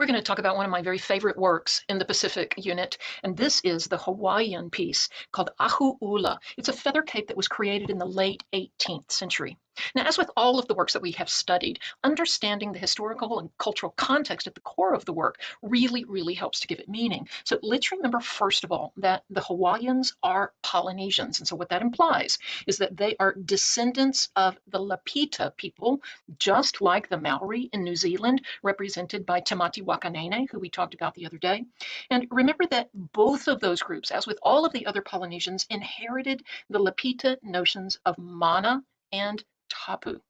We're going to talk about one of my very favorite works in the Pacific unit, and this is the Hawaiian piece called Ahu'ula. It's a feather cape that was created in the late 18th century. Now, as with all of the works that we have studied, understanding the historical and cultural context at the core of the work really helps to give it meaning. So let's remember, first of all, that the Hawaiians are Polynesians. And so what that implies is that they are descendants of the Lapita people, just like the Maori in New Zealand, represented by Tamati Wakanene, who we talked about the other day. And remember that both of those groups, as with all of the other Polynesians, inherited the Lapita notions of mana and tapu.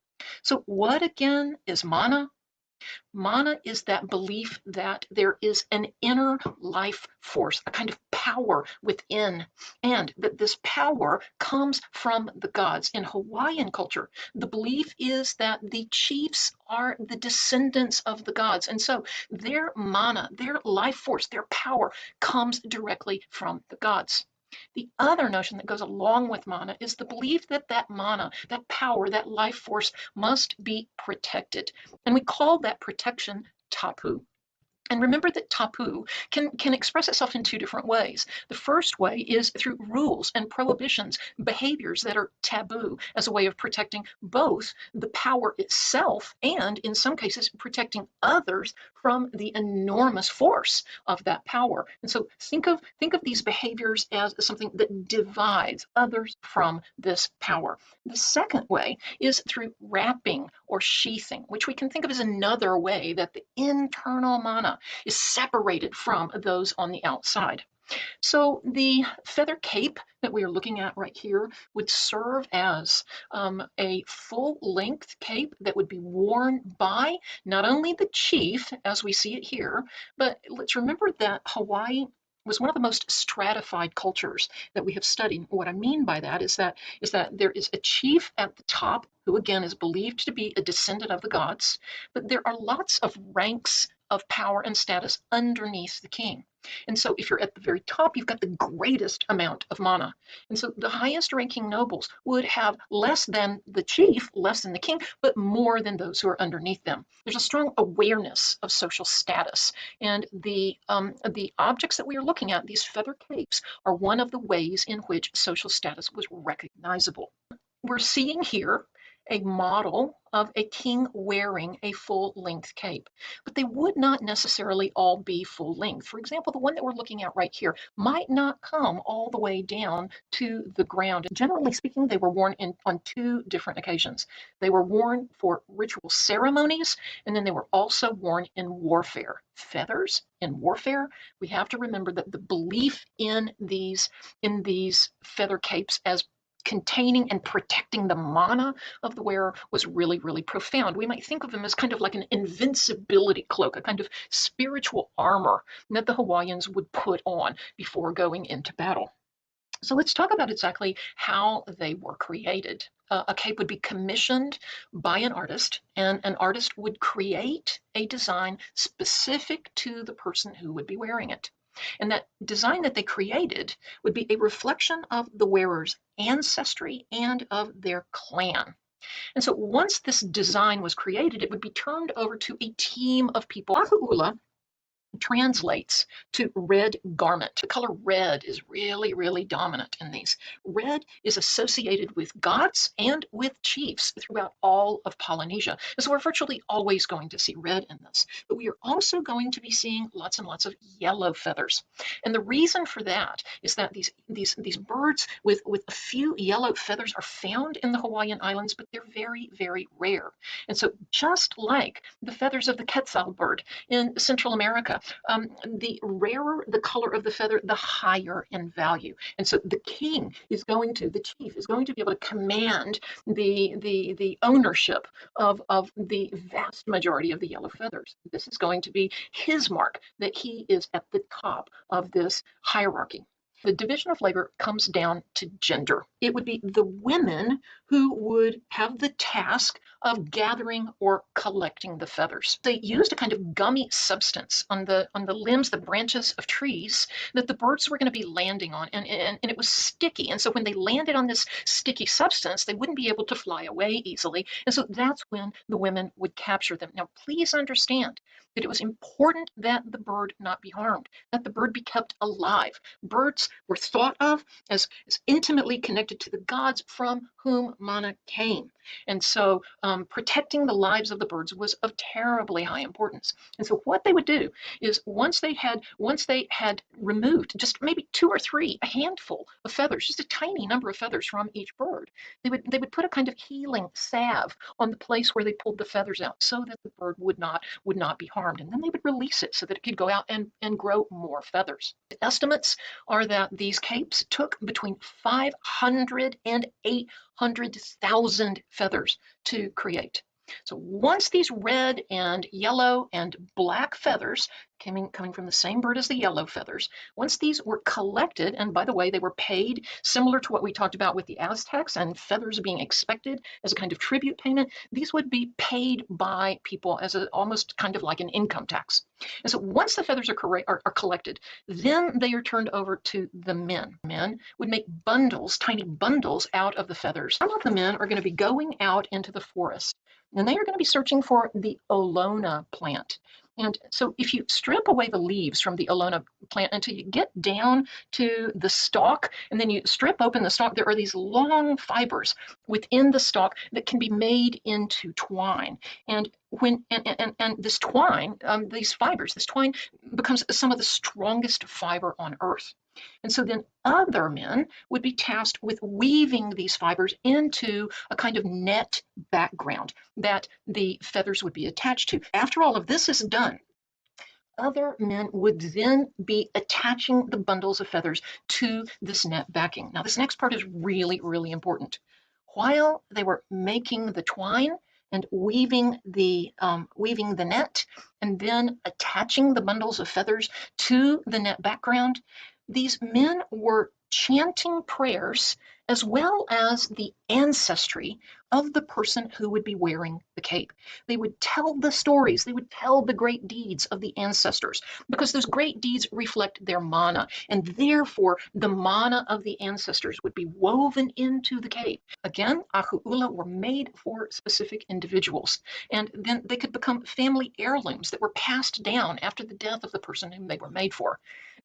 So what again is mana? Mana is that belief that there is an inner life force, a kind of power within, and that this power comes from the gods. In Hawaiian culture, the belief is that the chiefs are the descendants of the gods, and so their mana, their life force, their power comes directly from the gods. The other notion that goes along with mana is the belief that that mana, that power, that life force must be protected. And we call that protection tapu. And remember that tapu can express itself in two different ways. The first way is through rules and prohibitions, behaviors that are taboo, as a way of protecting both the power itself and, in some cases, protecting others from the enormous force of that power. And so think of these behaviors as something that divides others from this power. The second way is through wrapping or sheathing, which we can think of as another way that the internal mana is separated from those on the outside. So the feather cape that we are looking at right here would serve as a full-length cape that would be worn by not only the chief, as we see it here, but let's remember that Hawaii was one of the most stratified cultures that we have studied. What I mean by that is that there is a chief at the top who again is believed to be a descendant of the gods, but there are lots of ranks of power and status underneath the king. And so if you're at the very top, you've got the greatest amount of mana. And so the highest ranking nobles would have less than the chief, less than the king, but more than those who are underneath them. There's a strong awareness of social status. And the objects that we are looking at, these feather capes, are one of the ways in which social status was recognizable. We're seeing here a model of a king wearing a full-length cape, but they would not necessarily all be full length. For example, the one that we're looking at right here might not come all the way down to the ground. Generally speaking, they were worn on two different occasions. They were worn for ritual ceremonies, and then they were also worn in warfare. Feathers in warfare, we have to remember that the belief in these feather capes as containing and protecting the mana of the wearer was really profound. We might think of them as kind of like an invincibility cloak, a kind of spiritual armor that the Hawaiians would put on before going into battle. So let's talk about exactly how they were created. A cape would be commissioned by an artist, and an artist would create a design specific to the person who would be wearing it. And that design that they created would be a reflection of the wearer's ancestry and of their clan. And so once this design was created, it would be turned over to a team of people. Ahu'ula translates to red garment. The color red is really dominant in these. Red is associated with gods and with chiefs throughout all of Polynesia. So we're virtually always going to see red in this. But we are also going to be seeing lots and lots of yellow feathers. And the reason for that is that these birds with a few yellow feathers are found in the Hawaiian Islands, but they're very rare. And so just like the feathers of the quetzal bird in Central America, the rarer the color of the feather, the higher in value. And so the chief is going to be able to command the ownership of the vast majority of the yellow feathers. This is going to be his mark that he is at the top of this hierarchy. The division of labor comes down to gender. It would be the women who would have the task of gathering or collecting the feathers. They used a kind of gummy substance on the limbs, the branches of trees that the birds were going to be landing on, and it was sticky. And so when they landed on this sticky substance, they wouldn't be able to fly away easily. And so that's when the women would capture them. Now, please understand that it was important that the bird not be harmed, that the bird be kept alive. Birds were thought of as intimately connected to the gods from whom mana came. And so protecting the lives of the birds was of terribly high importance. And so what they would do is once they had removed just maybe two or three, a handful of feathers, just a tiny number of feathers from each bird, they would put a kind of healing salve on the place where they pulled the feathers out so that the bird would not be harmed. And then they would release it so that it could go out and grow more feathers. The estimates are that these capes took between 500 and 800,000 feathers to create. So once these red and yellow and black feathers coming from the same bird as the yellow feathers, once these were collected, and by the way, they were paid similar to what we talked about with the Aztecs and feathers being expected as a kind of tribute payment, these would be paid by people as almost kind of like an income tax. And so once the feathers are collected, then they are turned over to the men. Men would make bundles, tiny bundles out of the feathers. Some of the men are going to be going out into the forest, and they are going to be searching for the Olona plant. And so if you strip away the leaves from the Olona plant until you get down to the stalk, and then you strip open the stalk, there are these long fibers within the stalk that can be made into twine. And this twine, these fibers, this twine becomes some of the strongest fiber on earth. And so then other men would be tasked with weaving these fibers into a kind of net background that the feathers would be attached to. After all of this is done, other men would then be attaching the bundles of feathers to this net backing. Now, this next part is really, really important. While they were making the twine and weaving the net, and then attaching the bundles of feathers to the net background, these men were chanting prayers as well as the ancestry of the person who would be wearing the cape. They would tell the stories, they would tell the great deeds of the ancestors, because those great deeds reflect their mana, and therefore the mana of the ancestors would be woven into the cape. Again, ahu'ula were made for specific individuals, and then they could become family heirlooms that were passed down after the death of the person whom they were made for.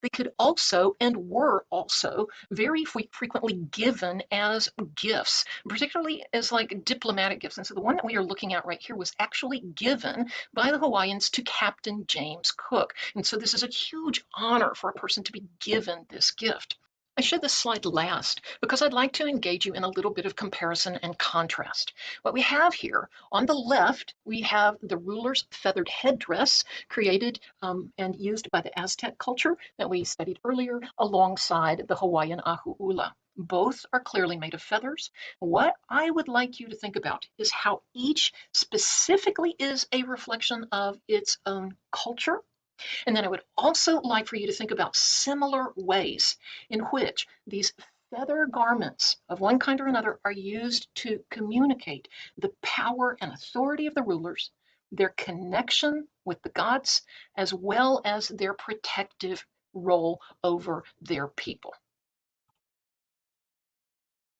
They could also, and were also, very frequently given as gifts, particularly as like diplomatic gifts. And so the one that we are looking at right here was actually given by the Hawaiians to Captain James Cook. And so this is a huge honor for a person to be given this gift. I showed this slide last because I'd like to engage you in a little bit of comparison and contrast. What we have here, on the left, we have the ruler's feathered headdress created and used by the Aztec culture that we studied earlier alongside the Hawaiian ahu'ula. Both are clearly made of feathers. What I would like you to think about is how each specifically is a reflection of its own culture. And then I would also like for you to think about similar ways in which these feather garments of one kind or another are used to communicate the power and authority of the rulers, their connection with the gods, as well as their protective role over their people.